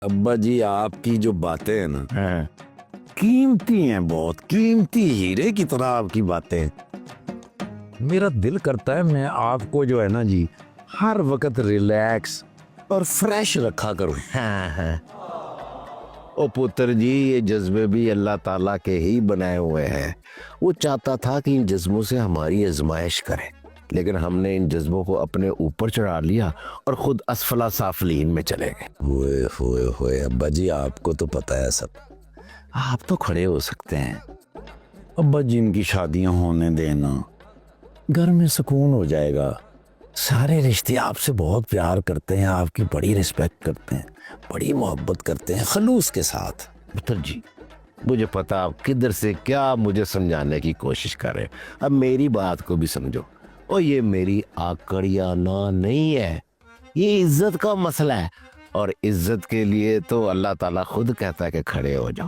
ابا جی آپ کی جو باتیں ہیں نا ہاں، قیمتی ہیں، بہت قیمتی ہیرے کی طرح آپ کی باتیں. میرا دل کرتا ہے میں آپ کو جو ہے نا جی ہر وقت ریلیکس اور فریش رکھا کروں. ہاں ہاں، او پتر جی، یہ جذبے بھی اللہ تعالیٰ کے ہی بنائے ہوئے ہیں. وہ چاہتا تھا کہ ان جذبوں سے ہماری آزمائش کرے، لیکن ہم نے ان جذبوں کو اپنے اوپر چڑھا لیا اور خود اسفلا سافلین میں چلے گئے. ہوئے ہوئے ہوئے ابا جی، آپ کو تو پتہ ہے سب. آپ تو کھڑے ہو سکتے ہیں. ابا جی ان کی شادیاں ہونے دینا، گھر میں سکون ہو جائے گا. سارے رشتے آپ سے بہت پیار کرتے ہیں، آپ کی بڑی رسپیکٹ کرتے ہیں، بڑی محبت کرتے ہیں خلوص کے ساتھ. پتر جی مجھے پتا آپ کدھر سے کیا مجھے سمجھانے کی کوشش کر رہے. اب میری بات کو بھی سمجھو. اور یہ میری آکڑیانا نہیں ہے، یہ عزت کا مسئلہ ہے، اور عزت کے لیے تو اللہ تعالیٰ خود کہتا ہے کہ کھڑے ہو جاؤ.